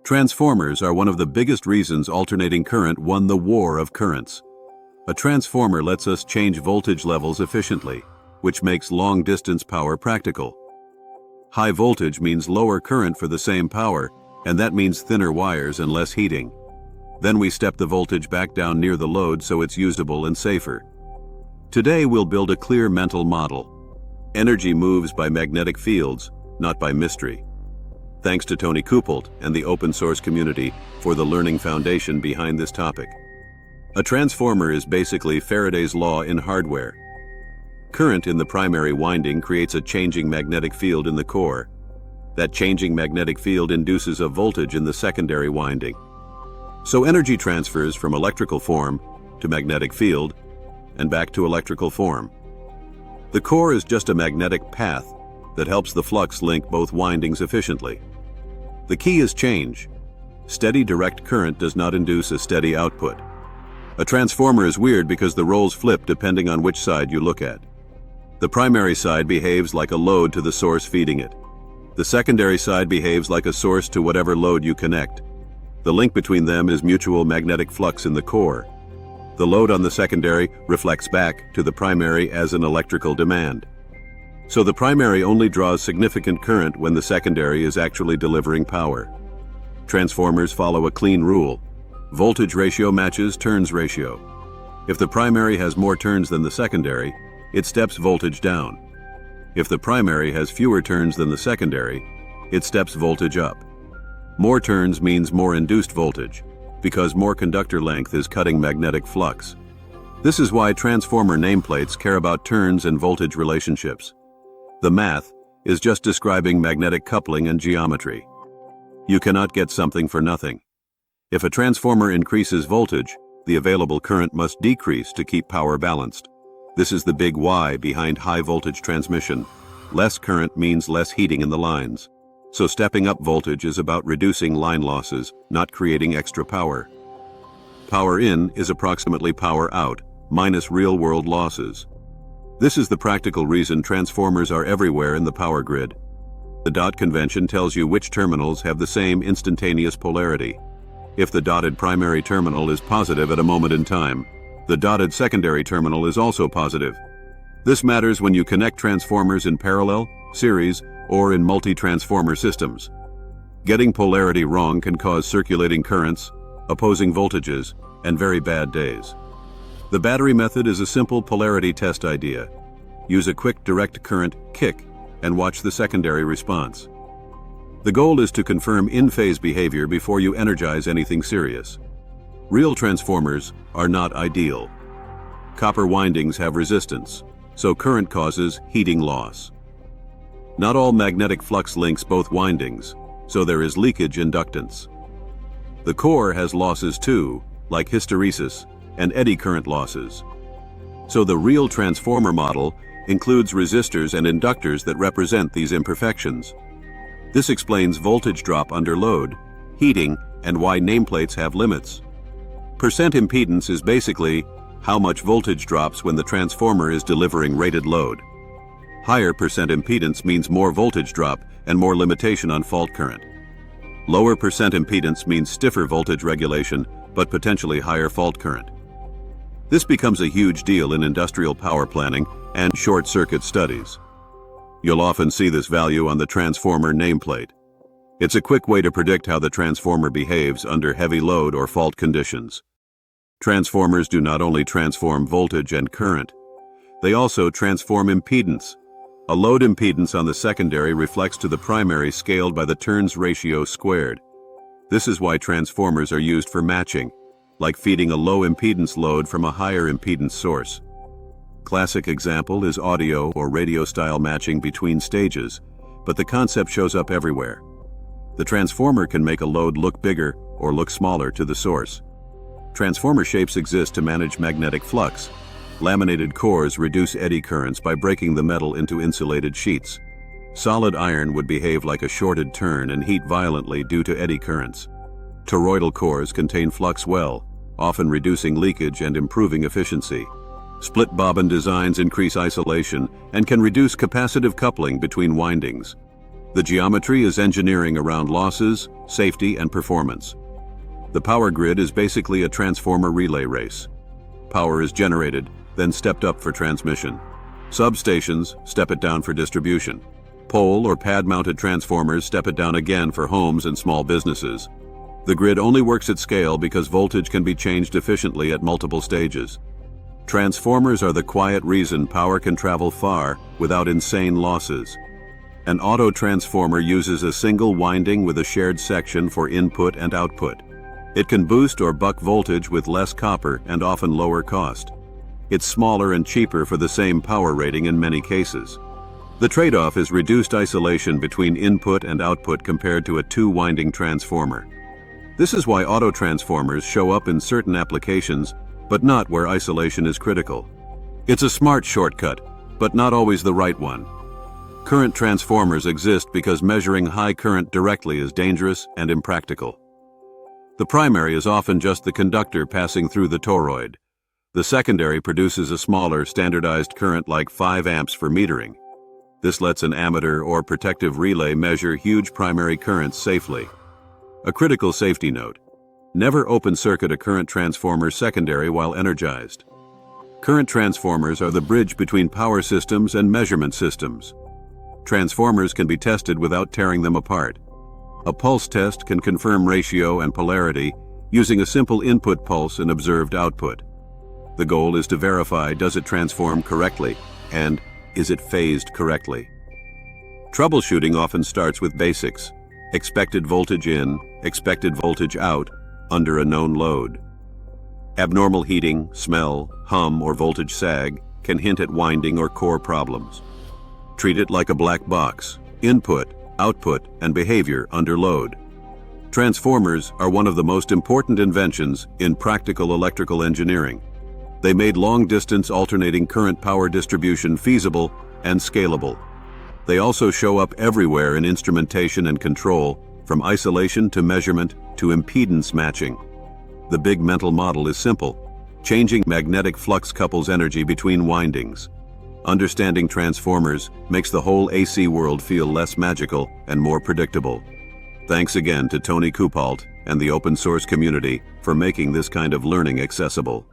Transformers are one of the biggest reasons alternating current won the war of currents. A transformer lets us change voltage levels efficiently, which makes long-distance power practical. High voltage means lower current for the same power, and that means thinner wires and less heating. Then we step the voltage back down near the load so it's usable and safer. Today we'll build a clear mental model. Energy moves by magnetic fields, not by mystery. Thanks to Tony Kuphaldt and the open source community for the learning foundation behind this topic. A transformer is basically Faraday's law in hardware. Current in the primary winding creates a changing magnetic field in the core. That changing magnetic field induces a voltage in the secondary winding. So energy transfers from electrical form to magnetic field and back to electrical form. The core is just a magnetic path that helps the flux link both windings efficiently. The key is change. Steady direct current does not induce a steady output. A transformer is weird because the roles flip depending on which side you look at. The primary side behaves like a load to the source feeding it. The secondary side behaves like a source to whatever load you connect. The link between them is mutual magnetic flux in the core. The load on the secondary reflects back to the primary as an electrical demand. So the primary only draws significant current when the secondary is actually delivering power. Transformers follow a clean rule. Voltage ratio matches turns ratio. If the primary has more turns than the secondary, it steps voltage down. If the primary has fewer turns than the secondary, it steps voltage up. More turns means more induced voltage, because more conductor length is cutting magnetic flux. This is why transformer nameplates care about turns and voltage relationships. The math is just describing magnetic coupling and geometry. You cannot get something for nothing. If a transformer increases voltage, the available current must decrease to keep power balanced. This is the big why behind high voltage transmission. Less current means less heating in the lines. So stepping up voltage is about reducing line losses, not creating extra power. Power in is approximately power out, minus real-world losses. This is the practical reason transformers are everywhere in the power grid. The dot convention tells you which terminals have the same instantaneous polarity. If the dotted primary terminal is positive at a moment in time, the dotted secondary terminal is also positive. This matters when you connect transformers in parallel, series, or in multi-transformer systems. Getting polarity wrong can cause circulating currents, opposing voltages, and very bad days. The battery method is a simple polarity test idea. Use a quick direct current kick and watch the secondary response. The goal is to confirm in-phase behavior before you energize anything serious. Real transformers are not ideal. Copper windings have resistance, so current causes heating loss. Not all magnetic flux links both windings, so there is leakage inductance. The core has losses too, like hysteresis and eddy current losses. So the real transformer model includes resistors and inductors that represent these imperfections. This explains voltage drop under load, heating, and why nameplates have limits. Percent impedance is basically how much voltage drops when the transformer is delivering rated load. Higher percent impedance means more voltage drop and more limitation on fault current. Lower percent impedance means stiffer voltage regulation, but potentially higher fault current. This becomes a huge deal in industrial power planning and short-circuit studies. You'll often see this value on the transformer nameplate. It's a quick way to predict how the transformer behaves under heavy load or fault conditions. Transformers do not only transform voltage and current, they also transform impedance. A load impedance on the secondary reflects to the primary scaled by the turns ratio squared. This is why transformers are used for matching, like feeding a low impedance load from a higher impedance source. Classic example is audio or radio style matching between stages, but the concept shows up everywhere. The transformer can make a load look bigger or look smaller to the source. Transformer shapes exist to manage magnetic flux. Laminated cores reduce eddy currents by breaking the metal into insulated sheets. Solid iron would behave like a shorted turn and heat violently due to eddy currents. Toroidal cores contain flux well, often reducing leakage and improving efficiency. Split bobbin designs increase isolation and can reduce capacitive coupling between windings. The geometry is engineering around losses, safety, and performance. The power grid is basically a transformer relay race. Power is generated, then stepped up for transmission. Substations step it down for distribution. Pole or pad-mounted transformers step it down again for homes and small businesses. The grid only works at scale because voltage can be changed efficiently at multiple stages. Transformers are the quiet reason power can travel far without insane losses. An auto transformer uses a single winding with a shared section for input and output. It can boost or buck voltage with less copper and often lower cost. It's smaller and cheaper for the same power rating in many cases. The trade-off is reduced isolation between input and output compared to a two-winding transformer. This is why auto transformers show up in certain applications, but not where isolation is critical. It's a smart shortcut, but not always the right one. Current transformers exist because measuring high current directly is dangerous and impractical. The primary is often just the conductor passing through the toroid. The secondary produces a smaller, standardized current like 5 amps for metering. This lets an ammeter or protective relay measure huge primary currents safely. A critical safety note: never open circuit a current transformer secondary while energized. Current transformers are the bridge between power systems and measurement systems. Transformers can be tested without tearing them apart. A pulse test can confirm ratio and polarity using a simple input pulse and observed output. The goal is to verify, does it transform correctly, and is it phased correctly? Troubleshooting often starts with basics: expected voltage in, expected voltage out, under a known load. Abnormal heating, smell, hum, or voltage sag can hint at winding or core problems. Treat it like a black box: input, output, and behavior under load. Transformers are one of the most important inventions in practical electrical engineering. They made long-distance alternating current power distribution feasible and scalable. They also show up everywhere in instrumentation and control, from isolation to measurement to impedance matching. The big mental model is simple: changing magnetic flux couples energy between windings. Understanding transformers makes the whole AC world feel less magical and more predictable. Thanks again to Tony Kuphaldt and the open source community for making this kind of learning accessible.